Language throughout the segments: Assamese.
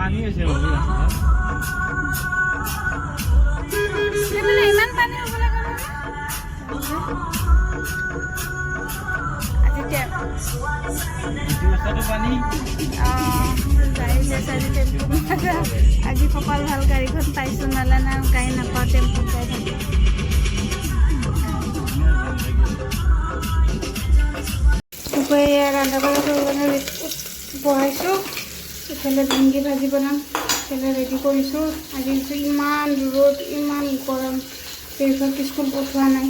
পানী হৈছে বাৰু ইমান পানী হ'ব লাগে আজি কপাল ভাল গাড়ীখন পাইছোঁ নালা না গাড়ী নাপাওঁ টেম্পুত যাই থাকি দুপৰীয়া ৰন্ধা বঢ়া কৰিবলৈ বহাইছোঁ ইফালে ভেন্দি ভাজি বনাম ইফালে ৰেডি কৰিছোঁ আজি ইমান ৰ'দ ইমান গৰম পেৰিফক স্কুল পঠোৱা নাই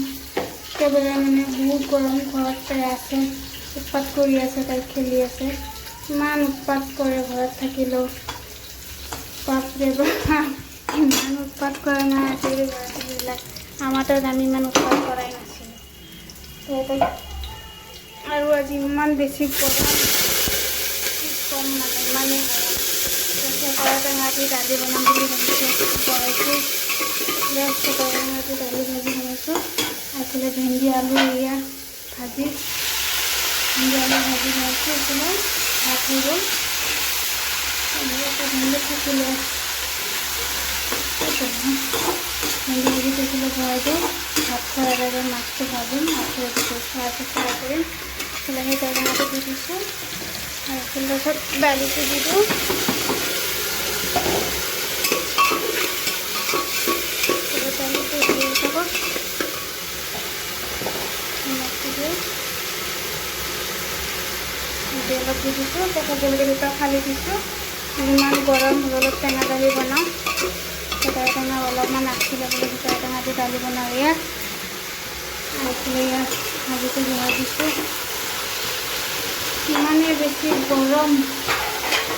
একেবাৰে মানে বহুত গৰম ঘৰত তাই আছে উৎপাত কৰি আছে তাই খেলি আছে ইমান উৎপাত কৰে ঘৰত থাকিলেও বাপৰে বাপ ইমান উৎপাত কৰা নাই আজিকালি ল'ৰা ছোৱালীবিলাক আমাৰ তাত আমি ইমান উৎপাত কৰাই নাছিলোঁ আৰু আজি ইমান বেছি গৰম কম মানে ইমানেই গৰম কৰা টেঙাটি দালি বনাম বুলি ভাবিছোঁ বনাইছোঁ টেঙাটি দালি ভাজি বনাইছোঁ এইফালে ভেন্দি আলু এয়া ভাজি ভেন্দি আলু ভাজি বনাইছোঁ এইফালে ভাত হৈ গ'ল ভেন্দি থাকিলে ভেন্দি ভাজি থাকিলে ভৰাই দিওঁ ভাত খোৱাৰ আগে মাছটো ভাজিম মাছটো ৰেডি কৰিছোঁ মাছটো ফ্ৰাই কৰিম এইফালে সেই টেঙাটো দি দিছোঁ আৰু এইফালে তাৰপিছত দালিটো দি দিওঁ দালিটো দি থাকক মাছটো দিওঁ অলপ দি দিছোঁ তাৰপিছত জলকীয়া দুটা ফালি দিছোঁ ইমান গৰম অলপ টেঙা দালি বনাওঁ ভেটাই টেঙা অলপমান আছিলে বোলে ভেটাই টেঙা দি দালি বনাওঁ ইয়াত এইফালে ইয়াত ভাজিটো বনাই দিছোঁ ইমানেই বেছি গৰম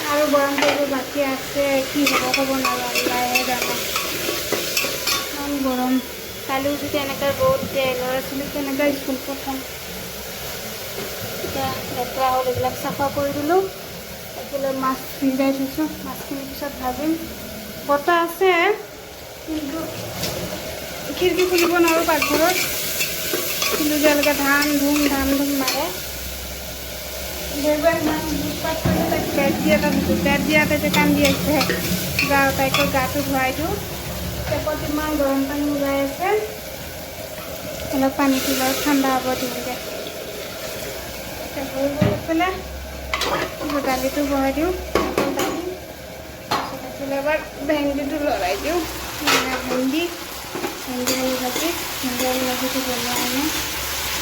আৰু গৰম কৰিব বাকী আছে কি হ'ব ক'ব নোৱাৰোঁ লাহে ডাঙৰ ইমান গৰম কালিও যদি এনেকৈ ৰ'দ দিয়ে ল'ৰা ছোৱালীক কেনেকৈ স্কুল পঠাম এতিয়া লেতেৰা হ'ল এইবিলাক চাফা কৰি দিলোঁ এইফালে মাছ ভিজাই থৈছোঁ মাছখিনি পিছত ভাজিম বতাহ আছে কিন্তু খিৰিকী খুলিব নোৱাৰোঁ পাকঘৰত কিন্তু যেনেকৈ ধান ধুম মাৰে দেউবাৰ ইমান উৎপাত কৰিলে তাইক বেট এটা দিছোঁ বেট দিয়াতে কান্দি আছে তাইকৰ গাটো ধুৱাই দিওঁ টেপত ইমান গৰম পানী ওলাই আছে অলপ পানীটো বাৰু ঠাণ্ডা হ'ব দিওঁগৈ হৈ গ'ল এইফালে দালিটো বহাই দিওঁ দালি তাৰপিছত এবাৰ ভেন্দিটো লৰাই দিওঁ ভেন্দি ভাজি আলু ভাজিটো বনোৱাই নাই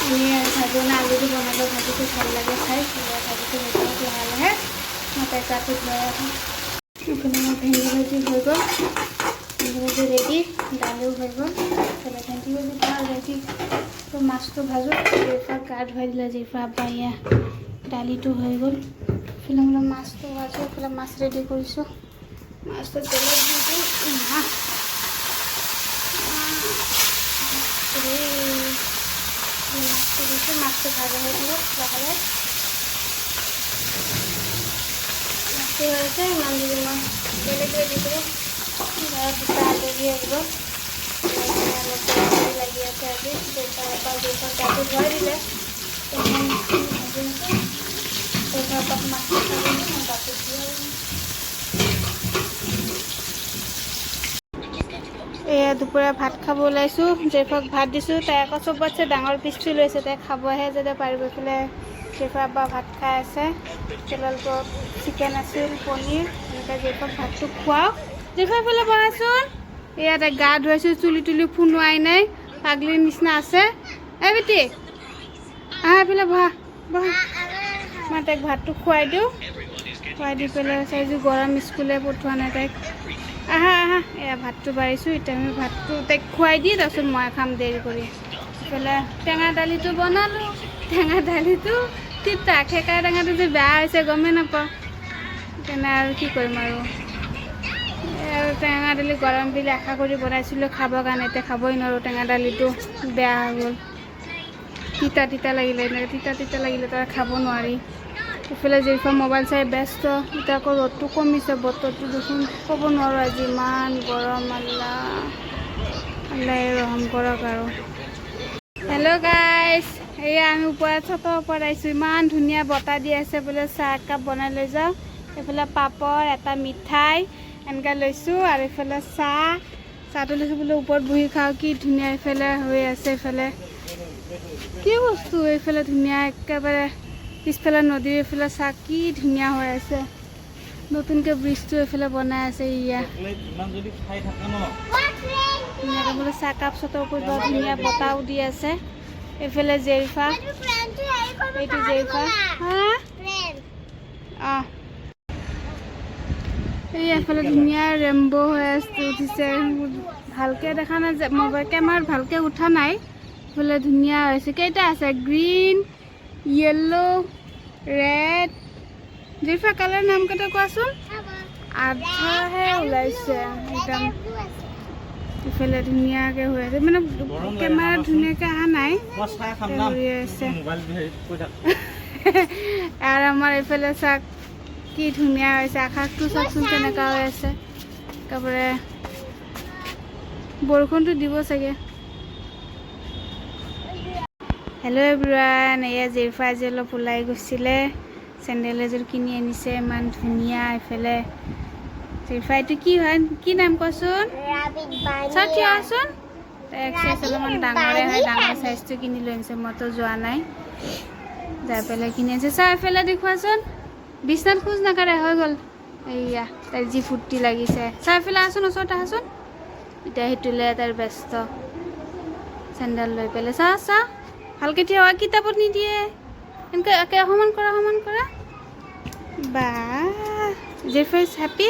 আমি ভাজি আলুটো বনালে ভাজিটো ভাল লাগে খাই ভাজিটো বনাওঁ লাহে লাহে মই তাই গাটো ধুৱাই আহোঁ এইফালে মোৰ ভেন্দি ভাজি হৈ গ'ল ভেন্দি ভাজি ৰেডি দালিও হৈ গ'ল এইফালে ভেন্দি ভাজি ভাল ৰেডি তো মাছটো ভাজোঁ জিফা গা ধুৱাই দিলে জিফা আব্বা এয়া দালিটো হৈ গ'ল এইফালে মাছটো ভাজোঁ এইফালে মাছ ৰেডি কৰিছোঁ মাছটো তেলত দি দিওঁ মাছটো দিছোঁ মাছটো ভাজা হৈ গ'ল লাহে মাছটো হৈছে ইমান দিব মই বেলেগ ৰেডি কৰোঁ দুটা আলহী আহিব লাগি আছে আজি দেউতাৰ গাটো ধুৱাই দিলে দেউতাক মাছটো খাই মই গাটো ধুৱাই এয়া দুপৰীয়া ভাত খাব ওলাইছোঁ জেফক ভাত দিছোঁ তাই আকৌ চবতছে ডাঙৰ পিচটো লৈছে তাই খাবহে যদি পাৰিব এইফালে জেফা আব্বা ভাত খাই আছে তেলটো চিকেন আছিল পনীৰ এনেকৈ জেফক ভাতটো খুৱাওঁ জেফা এইফালে বনাইছোন এয়া তাই গা ধুৱাইছোঁ চুলি তুলি ফুনোৱাই নাই পাগলীৰ নিচিনা আছে এই বেটি আহা এইফালে বহা মই তাইক ভাতটো খুৱাই দিওঁ খুৱাই দি পেলাই চাইছোঁ গৰম স্কুলে পঠোৱা নাই তাইক আহা এয়া ভাতটো বাঢ়িছোঁ এতিয়া আমি ভাতটো তাইক খুৱাই দি তাৰপিছত মই খাম দেৰি কৰি এইফালে টেঙা দালিটো বনালোঁ টেঙা দালিটো তিতা খেকা টেঙাটো যে বেয়া হৈছে গমেই নাপাওঁ সেইকাৰণে আৰু কি কৰিম আৰু টেঙা দালি গৰম বুলি আশা কৰি বনাইছিলোঁ খাবৰ কাৰণে এতিয়া খাবই নোৱাৰোঁ টেঙা দালিটো বেয়া হৈ গ'ল তিতা লাগিলে এনেকৈ তিতা লাগিলে তাৰ খাব নোৱাৰি এইফালে যিফা মোবাইল চাই ব্যস্ত এতিয়া আকৌ ৰ'দটো কমিছে বতৰটো দেখোন ক'ব নোৱাৰোঁ আজি ইমান গৰম আল্লাহ ৰহম কৰক আৰু হেল্ল' গাইজ এয়া আমি ওপৰত ছটৰ ওপৰত আহিছোঁ ইমান ধুনীয়া বতাহ দি আছে বোলে চাহ একাপ বনাই লৈ যাওঁ এইফালে পাপৰ এটা মিঠাই এনেকৈ লৈছোঁ আৰু এইফালে চাহটো লৈছোঁ বোলো ওপৰত বহি খাওঁ কি ধুনীয়া এইফালে হৈ আছে এইফালে কি বস্তু এইফালে ধুনীয়া একেবাৰে পিছফালে নদীৰ এইফালে চাহ কি ধুনীয়া হৈ আছে নতুনকৈ ব্ৰিজটো এইফালে বনাই আছে ধুনীয়াকৈ বোলে চাহকাপ চতৰ ওপৰত বৰ ধুনীয়া বতাহও দি আছে এইফালে জেৰিফা এইটো জেৰিফা অঁ এই এফালে ধুনীয়া ৰেম্ব' হৈ আছে উঠিছে ভালকৈ দেখা নাযায় মোবাইল কেমেৰাত ভালকৈ উঠা নাই এইফালে ধুনীয়া হৈছে কেইটা আছে গ্ৰীণ য়েল্ল' ৰেড জেৰিফা কালাৰ নাম কেইটা কোৱাচোন আধাহে ওলাইছে একদম ইফালে ধুনীয়াকৈ হৈ আছে মানে কেমেৰাত ধুনীয়াকৈ অহা নাই হৈ আছে আৰু আমাৰ এইফালে চাওক কি ধুনীয়া হৈছে আকাশটো চাওকচোন কেনেকুৱা হৈ আছে একেবাৰে বৰষুণটো দিব চাগে হেল্ল' এভৰিৱান এয়া জেৰিফা আজি অলপ ওলাই গৈছিলে চেণ্ডেল এযোৰ কিনি আনিছে ইমান ধুনীয়া এইফালে জেৰিফা এইটো কি হয় কি নাম কোৱাচোন চাওক কিয়চোন এক্সাইজ অলপমান ডাঙৰে হয় ডাঙৰ চাইজটো কিনি লৈ আনিছে মইতো যোৱা নাই যাই পেলাই কিনি আনিছে চাহ এইফালে দেখুৱাচোন বিছনাত খোজ নাকাঢ়ে হৈ গ'ল এইয়া তাইৰ যি ফূৰ্তি লাগিছে চাহ এইফালে আছোন ওচৰত আহাচোন এতিয়া সেইটোলৈ তাইৰ ব্যস্ত চেণ্ডেল লৈ পেলাই চাহ ভালকৈ থিয় হয় কিতাপত নিদিয়ে এনেকৈ একে সমান কৰা বা জেৰিফা ইজ হেপী